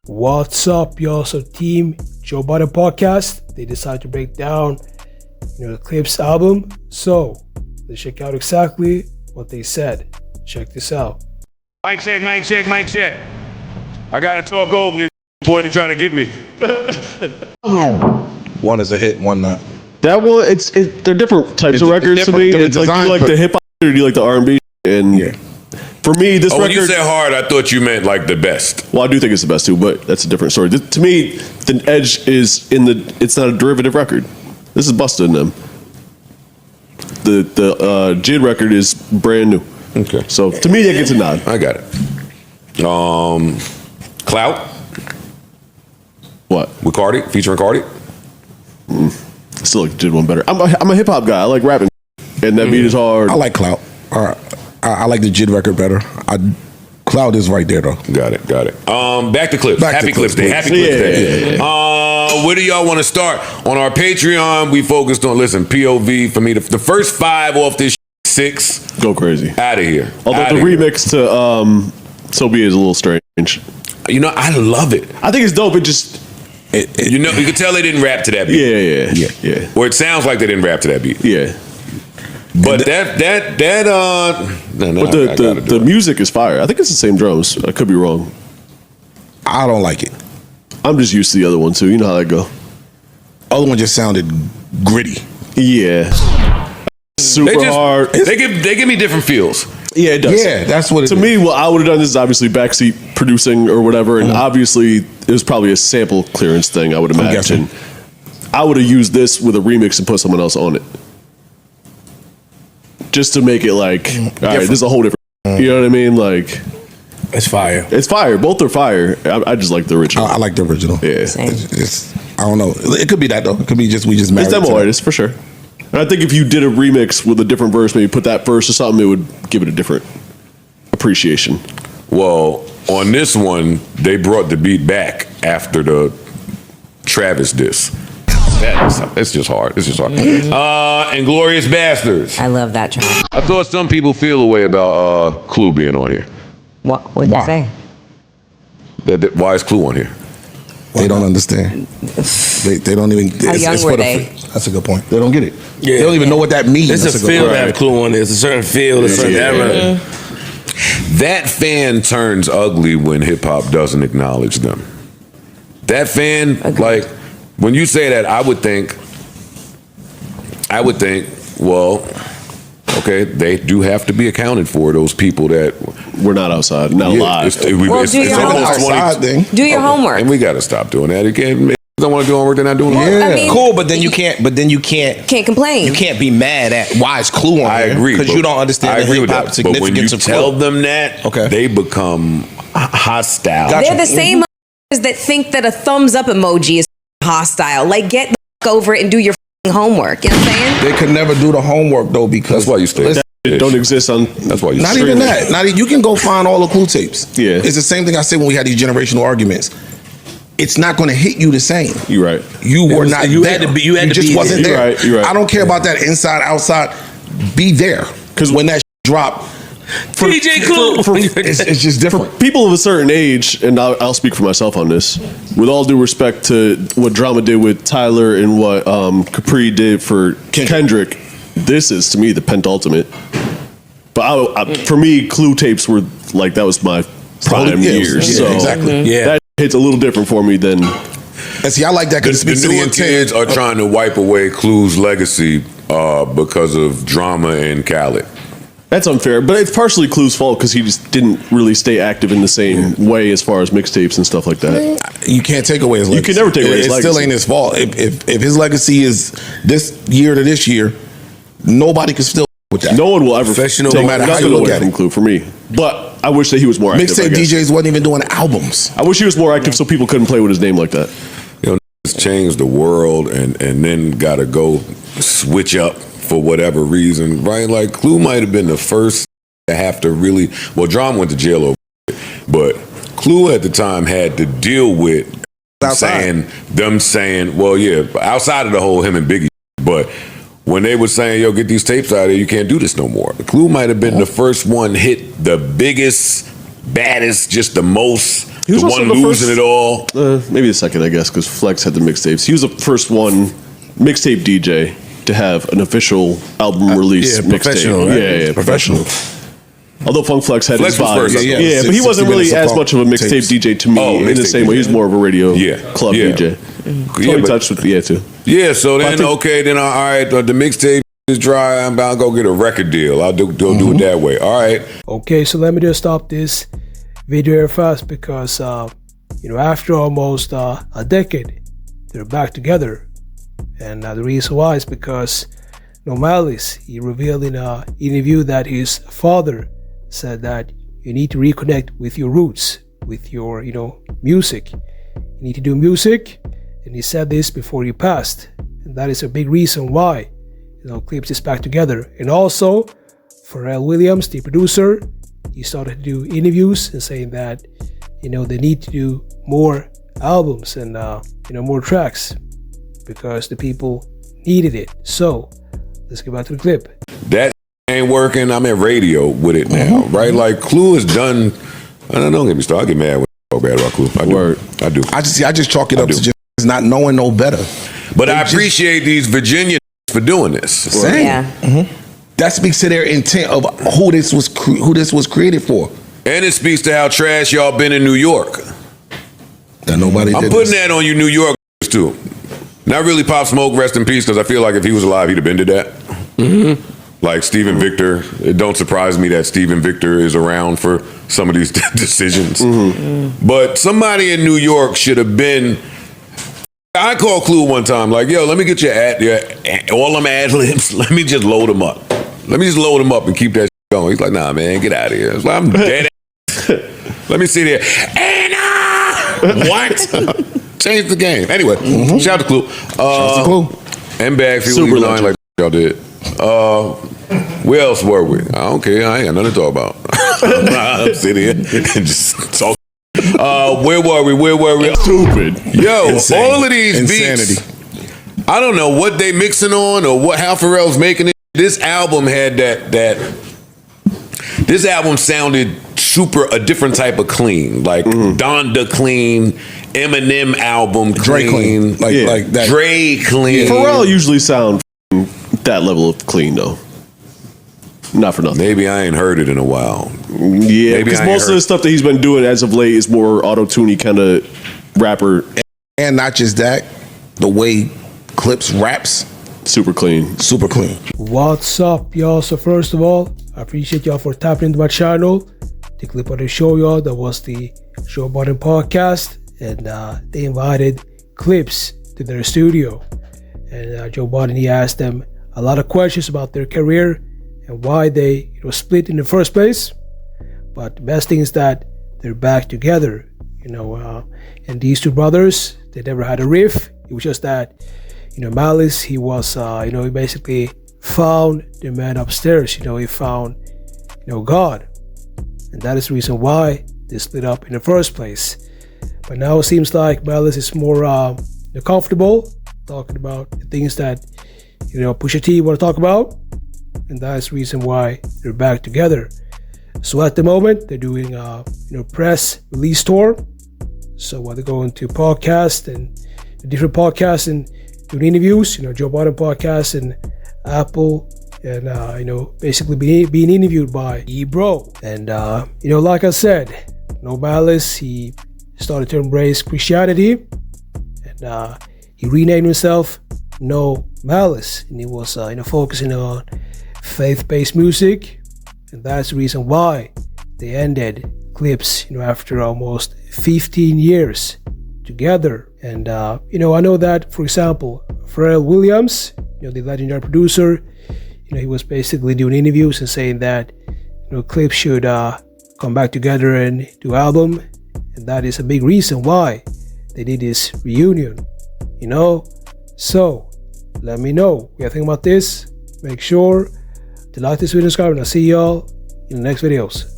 What's up, y'all? So Team Joe Budden Podcast, they decided to break down, the Clipse album. So let's check out exactly what they said. Check this out. Mic check. I gotta talk over this boy that's trying to get me. One is a hit, one not. That one, they're different types of records to me. It's like, you like the hip hop or do you like the R&B? And yeah. For me, this record... when you said hard, I thought you meant like the best. Well, I do think it's the best too, but that's a different story. To me, the edge is it's not a derivative record. This is Busta in them. The JID record is brand new. Okay. So to me, that gets a nod. I got it. Clout. What? With Cardi, featuring Cardi. I still like the JID one better. I'm a hip hop guy. I like rapping, and that beat is hard. I like Clout. I like the JID record better. Cloud is right there though. Got it. Back to Clipse. Happy Clipse Day. Yeah. Where do y'all want to start? On our Patreon, we focused on, POV for me. The first 5 off this 6. Go crazy. Out of here. Although the remix to So Be It is a little strange. I love it. I think it's dope. It just... you can tell they didn't rap to that beat. Yeah. Or it sounds like they didn't rap to that beat. Yeah. But the music is fire. I think it's the same drums. I could be wrong. I don't like it. I'm just used to the other one too. You know how that go. Other one just sounded gritty. Yeah. Super hard. They give me different feels. Yeah, it does. Yeah, that's what it is. To me, what I would have done, this is obviously backseat producing or whatever, and obviously it was probably a sample clearance thing, I would imagine. I would have used this with a remix and put someone else on it. Just to make it like, all right, this is a whole different, you know what I mean? Like, it's fire. It's fire. Both are fire. I just like the original. I like the original. Yeah. It's I don't know. It could be that though. It could be just we just married. It's demo artists for sure. And I think if you did a remix with a different verse, maybe put that verse or something, it would give it a different appreciation. Well, on this one, they brought the beat back after the Travis diss. It's just hard. And Glorious Bastards. I love that track. I thought some people feel a way about Clue being on here. What would you say? Why is Clue on here? They don't understand. They don't even. How young were they? That's a good point. They don't get it. Yeah, they don't even know what that means. It's a feel to have Clue on there. It's a certain feel, a certain era. That fan turns ugly when hip hop doesn't acknowledge them. That fan, like, when you say that, I would think, well, okay, they do have to be accounted for, those people that we're not outside, not live. Do your homework. And we got to stop doing that. Again, don't want to do homework, they're not doing it. Yeah. I mean, cool, but then you can't complain. You can't be mad at why is Clue on I agree. Because you don't understand the hip hop significance but when you of tell Clue. them that, they become hostile. Gotcha. They're the same that think that a thumbs up emoji is hostile. Like, get the fuck over it and do your homework. You know what I'm saying? They could never do the homework though, because that's why you stay. It don't exist on. That's why you. Not even that. You can go find all the Clue tapes. Yeah, it's the same thing I said when we had these generational arguments. It's not going to hit you the same. You're right. You were not. You had to be. You just wasn't there. You're right. I don't care about that inside outside. Be there, because when that drop. DJ Clue. It's just different. For people of a certain age, and I'll speak for myself on this, with all due respect to what Drama did with Tyler and what Capri did for Kendrick, this is, to me, the pentultimate. But for me, Clue tapes were like, that was my prime years. Yeah, so exactly. That hits a little different for me than... And see, I like that because the newer kids are trying to wipe away Clue's legacy because of Drama and Khaled. That's unfair, but it's partially Clue's fault because he just didn't really stay active in the same way as far as mixtapes and stuff like that. You can't take away his legacy. You can never take away his legacy. It still ain't his fault. If his legacy is this year to this year, nobody can still with that. No one will ever no matter how you look at it. Clue for me. But I wish that he was more active. Mixtape DJs wasn't even doing albums. I wish he was more active so people couldn't play with his name like that. It's changed the world and then got to go switch up for whatever reason, right? Like, Clue might have been the first to have to really, well, Drama went to jail over it, but Clue at the time had to deal with them saying, well, yeah, outside of the whole him and Biggie, but when they were saying, yo, get these tapes out of here, you can't do this no more. Clue might have been the first one hit the biggest, baddest, just the most He was the also one the losing first- it all. Maybe the second, I guess, because Flex had the mixtapes. He was the first mixtape DJ to have an official album release professional, mixtape. right? Yeah, professional. Although Funk Flex had Flex his was vibe. first, I thought. But he wasn't 60 really minutes of as funk much of a mixtape tapes. DJ to me in the mixtape same way. He was DJ. more of a radio club Yeah. DJ. Yeah, Tony but- touched with too. Yeah, so then, I think- okay, then all right, the mixtape is dry. I'm about to go get a record deal. I'll do it that way. All right. Okay, so let me just stop this video here fast because, after almost a decade, they're back together. And the reason why is because No Malice, he revealed in an interview that his father said that you need to reconnect with your roots, with your, music. You need to do music. And he said this before he passed. And that is a big reason why, Clipse is back together. And also, Pharrell Williams, the producer, he started to do interviews and saying that, they need to do more albums and, more tracks because the people needed it. So, let's get back to the clip. That ain't working. I'm at radio with it now, right? Like Clue is done. Don't get me started. I get mad when I talk bad about Clue. I do. I just chalk it up to just not knowing no better. But I appreciate these Virginia for doing this. Same. Yeah. That speaks to their intent of who this was created for. And it speaks to how trash y'all been in New York. That nobody I'm did putting this. that on you New York too. Not really Pop Smoke, rest in peace, because I feel like if he was alive, he'd have been to that. Like Stephen Victor. It don't surprise me that Stephen Victor is around for some of these decisions. But somebody in New York should have been. I called Clue one time, like, yo, let me get your all them ad libs. Let me just load them up. Let me just load them up and keep that shit going. He's like, nah, man, get out of here. I was like, I'm dead. Let me sit here. And what? Change the game. Anyway, shout out to Clue. Shout out to Clue. And Bag Fuel Super line like y'all did. Where else were we? I don't care. I ain't got nothing to talk about. I'm sitting here and just talk. Where were we? Stupid. Yo, Insane. all of these Insanity. beats. I don't know what they mixing on or how Pharrell's making it. This album had that. This album sounded a different type of clean, like Donda clean, Eminem album Dre clean, clean. Like that. Dre clean. Pharrell usually sound that level of clean though. Not for nothing. Maybe I ain't heard it in a while. Yeah, because I ain't most of heard- the stuff that he's been doing as of late is more auto-tuney kind of rapper. And not just that, the way Clipse raps, Super clean. super clean. What's up, y'all? So first of all, I appreciate y'all for tapping into my channel. The clip of the show, y'all, that was the show Budden Podcast, and they invited Clipse to their studio. And Joe Budden, he asked them a lot of questions about their career and why they split in the first place. But the best thing is that they're back together, and these two brothers, they never had a riff. It was just that, Malice, he was, he basically found the man upstairs. He found, God. And that is the reason why they split up in the first place. But now it seems like Malice is more comfortable talking about the things that, Pusha T want to talk about. And that's the reason why they're back together. So at the moment, they're doing press release tour. So they're going to podcasts and different podcasts and doing interviews, Joe Budden Podcast and Apple, and basically being interviewed by E-Bro. And like I said, No Malice, he started to embrace Christianity, and he renamed himself No Malice, and he was focusing on faith-based music, and that's the reason why they ended Clipse after almost 15 years together. And I know that, for example, Pharrell Williams, the legendary producer, he was basically doing interviews and saying that Clipse should come back together and do album, and that is a big reason why they did this reunion. So let me know what you think about this. Make sure to like this video and subscribe, and I'll see y'all in the next videos.